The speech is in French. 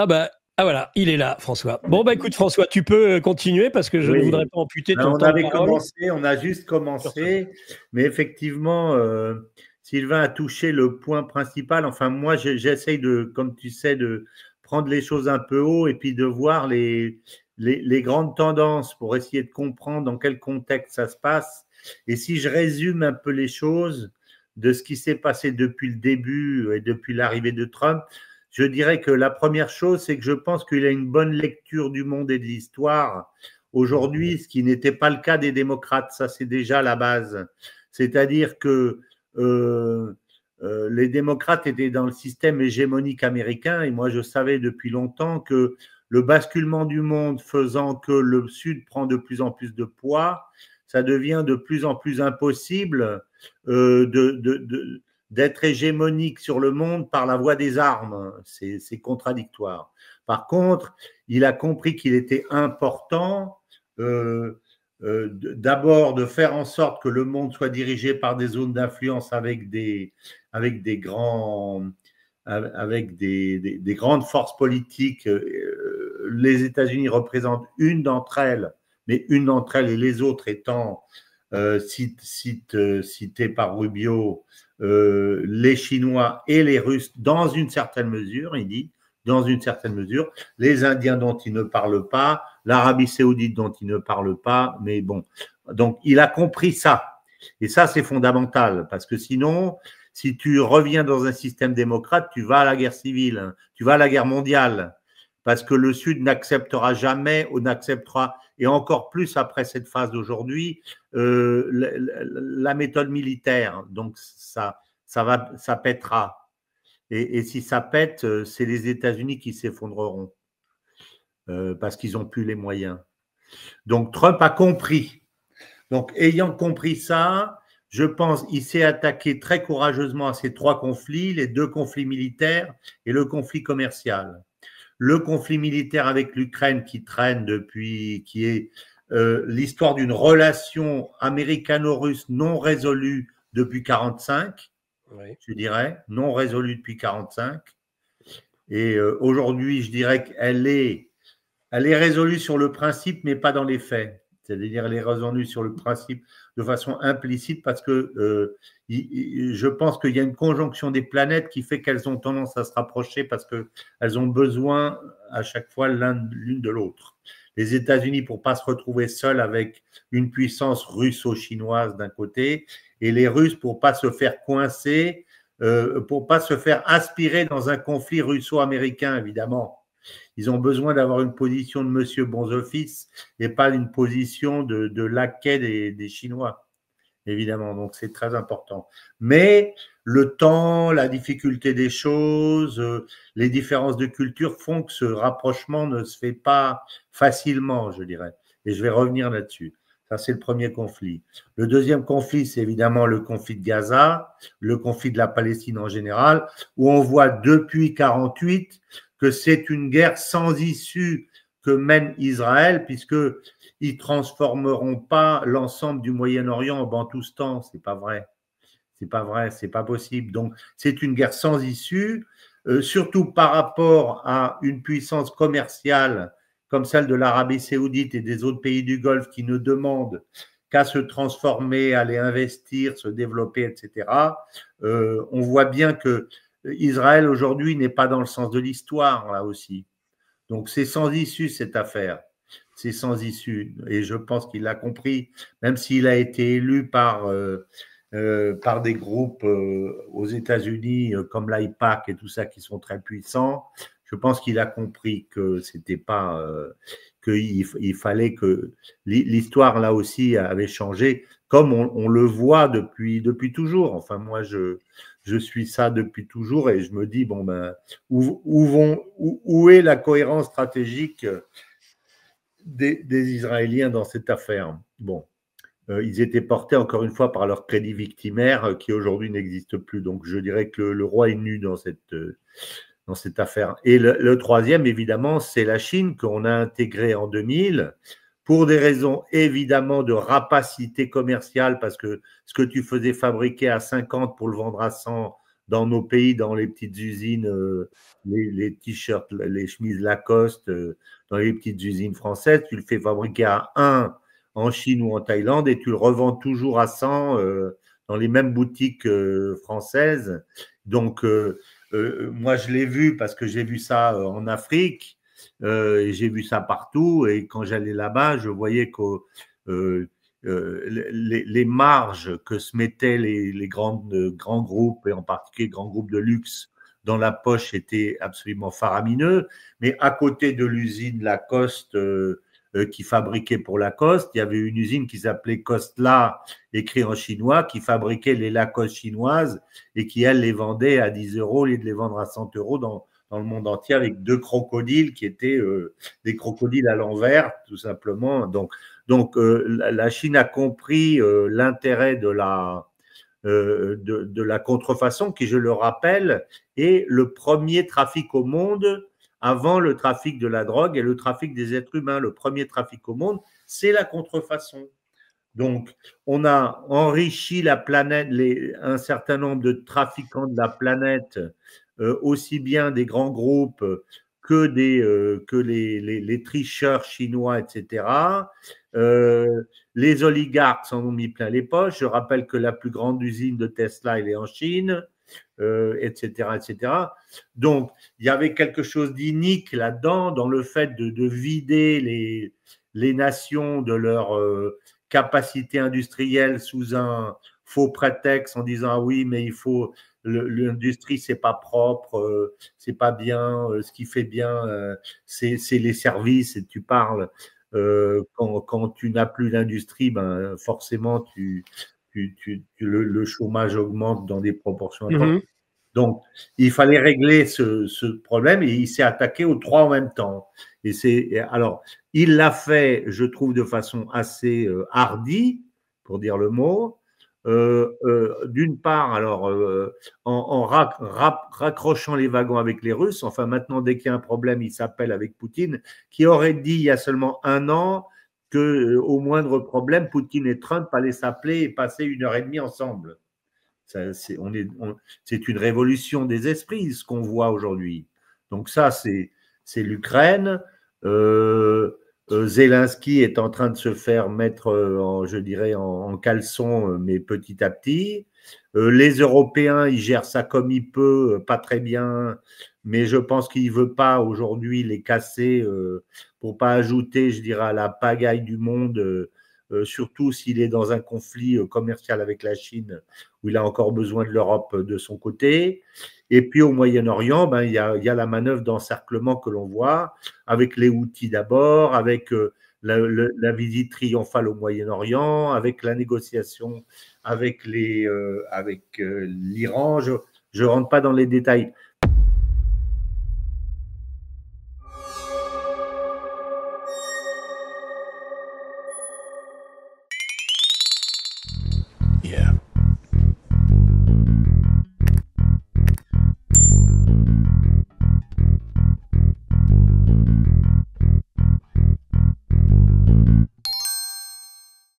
Ah voilà, il est là, François. Bon, bah écoute, François, tu peux continuer parce que je ne voudrais pas amputer ton temps de parole. On a juste commencé, mais effectivement, Sylvain a touché le point principal. Enfin, moi, j'essaye de, comme tu sais, de prendre les choses un peu haut et puis de voir les grandes tendances pour essayer de comprendre dans quel contexte ça se passe. Et si je résume un peu les choses de ce qui s'est passé depuis le début et depuis l'arrivée de Trump, je dirais que la première chose, c'est que je pense qu'il a une bonne lecture du monde et de l'histoire aujourd'hui, ce qui n'était pas le cas des démocrates. Ça, c'est déjà la base. C'est-à-dire que les démocrates étaient dans le système hégémonique américain et moi, je savais depuis longtemps que le basculement du monde faisant que le Sud prend de plus en plus de poids, ça devient de plus en plus impossible d'être hégémonique sur le monde par la voie des armes. C'est contradictoire. Par contre, il a compris qu'il était important d'abord de faire en sorte que le monde soit dirigé par des zones d'influence avec des grandes forces politiques. Les États-Unis représentent une d'entre elles, mais une d'entre elles et les autres étant citées par Rubio, les Chinois et les Russes dans une certaine mesure, il dit, dans une certaine mesure, les Indiens dont il ne parle pas, l'Arabie saoudite dont il ne parle pas, mais bon. Donc, il a compris ça. Et ça, c'est fondamental, parce que sinon, si tu reviens dans un système démocrate, tu vas à la guerre civile, hein, tu vas à la guerre mondiale, parce que le Sud n'acceptera jamais ou n'acceptera, et encore plus après cette phase d'aujourd'hui, la méthode militaire. Donc, ça pètera. Et si ça pète, c'est les États-Unis qui s'effondreront parce qu'ils n'ont plus les moyens. Donc, Trump a compris. Donc, ayant compris ça, je pense qu'il s'est attaqué très courageusement à ces trois conflits, les deux conflits militaires et le conflit commercial. Le conflit militaire avec l'Ukraine qui traîne depuis, qui est l'histoire d'une relation américano-russe non résolue depuis 1945. Oui. Je dirais, non résolue depuis 1945. Et aujourd'hui, je dirais qu'elle est résolue sur le principe, mais pas dans les faits. C'est-à-dire, elle est résolue sur le principe de façon implicite parce que je pense qu'il y a une conjonction des planètes qui fait qu'elles ont tendance à se rapprocher parce qu'elles ont besoin à chaque fois l'une de l'autre. Les États-Unis pour ne pas se retrouver seuls avec une puissance russo-chinoise d'un côté et les Russes pour ne pas se faire coincer, pour ne pas se faire aspirer dans un conflit russo-américain, évidemment. Ils ont besoin d'avoir une position de monsieur bons offices et pas une position de laquais des Chinois, évidemment. Donc, c'est très important. Mais le temps, la difficulté des choses, les différences de culture font que ce rapprochement ne se fait pas facilement, je dirais. Et je vais revenir là-dessus. Ça, c'est le premier conflit. Le deuxième conflit, c'est évidemment le conflit de Gaza, le conflit de la Palestine en général, où on voit depuis 1948 que c'est une guerre sans issue que mène Israël, puisqu'ils ne transformeront pas l'ensemble du Moyen-Orient en Bantoustan. Ce n'est pas vrai. C'est pas vrai, c'est pas possible. Donc, c'est une guerre sans issue, surtout par rapport à une puissance commerciale comme celle de l'Arabie saoudite et des autres pays du Golfe qui ne demandent qu'à se transformer, aller investir, se développer, etc. On voit bien que Israël aujourd'hui n'est pas dans le sens de l'histoire, là aussi. Donc, c'est sans issue cette affaire. C'est sans issue. Et je pense qu'il l'a compris, même s'il a été élu par des groupes aux États-Unis comme l'AIPAC et tout ça qui sont très puissants. Je pense qu'il a compris que c'était pas qu'il fallait que l'histoire là aussi avait changé, comme on le voit depuis toujours. Enfin, moi, je suis ça depuis toujours et je me dis bon ben où est la cohérence stratégique des Israéliens dans cette affaire? Bon. Ils étaient portés encore une fois par leur crédit victimaire qui aujourd'hui n'existe plus. Donc je dirais que le roi est nu dans cette affaire. Et le troisième, évidemment, c'est la Chine qu'on a intégrée en 2000 pour des raisons évidemment de rapacité commerciale parce que ce que tu faisais fabriquer à 50 pour le vendre à 100 dans nos pays, dans les petites usines, les t-shirts, les chemises Lacoste, dans les petites usines françaises, tu le fais fabriquer à 1 en Chine ou en Thaïlande et tu le revends toujours à 100 dans les mêmes boutiques françaises. Donc, moi, je l'ai vu parce que j'ai vu ça en Afrique, et j'ai vu ça partout. Et quand j'allais là-bas, je voyais que les marges que se mettaient les grands groupes, et en particulier grands groupes de luxe, dans la poche étaient absolument faramineux. Mais à côté de l'usine Lacoste, qui fabriquait pour Lacoste, il y avait une usine qui s'appelait Costla, écrit en chinois, qui fabriquait les Lacoste chinoises et qui, elle, les vendait à 10 € au lieu de les vendre à 100 € dans le monde entier, avec 2 crocodiles qui étaient des crocodiles à l'envers, tout simplement. Donc la Chine a compris l'intérêt de la contrefaçon, qui, je le rappelle, est le premier trafic au monde avant le trafic de la drogue et le trafic des êtres humains. Le premier trafic au monde, c'est la contrefaçon. Donc, on a enrichi la planète, un certain nombre de trafiquants de la planète, aussi bien des grands groupes que les tricheurs chinois, etc. Les oligarques s'en ont mis plein les poches. Je rappelle que la plus grande usine de Tesla, elle est en Chine, etc., etc. Donc, il y avait quelque chose d'inique là-dedans, dans le fait de vider les nations de leur capacité industrielle sous un faux prétexte, en disant ah oui, mais il faut l'industrie, c'est pas propre, c'est pas bien, ce qui fait bien, c'est les services. Et tu parles quand tu n'as plus d'industrie, ben forcément le chômage augmente dans des proportions importantes. Donc, il fallait régler ce problème, et il s'est attaqué aux 3 en même temps. Alors, il l'a fait, je trouve, de façon assez hardie, pour dire le mot. D'une part, alors, en raccrochant les wagons avec les Russes. Enfin, maintenant, dès qu'il y a un problème, il s'appelle avec Poutine, qui aurait dit il y a seulement 1 an qu'au moindre problème, Poutine et Trump allaient s'appeler et passer 1h30 ensemble. C'est une révolution des esprits, ce qu'on voit aujourd'hui. Donc ça, c'est l'Ukraine. Zelensky est en train de se faire mettre, je dirais, en caleçon, mais petit à petit. Les Européens, ils gèrent ça comme ils peuvent, pas très bien, mais je pense qu'il ne veut pas aujourd'hui les casser pour pas ajouter, je dirais, à la pagaille du monde, surtout s'il est dans un conflit commercial avec la Chine, où il a encore besoin de l'Europe de son côté. Et puis au Moyen-Orient, ben, il y a la manœuvre d'encerclement que l'on voit, avec les Houthis d'abord, avec la visite triomphale au Moyen-Orient, avec la négociation avec l'Iran. Je ne rentre pas dans les détails.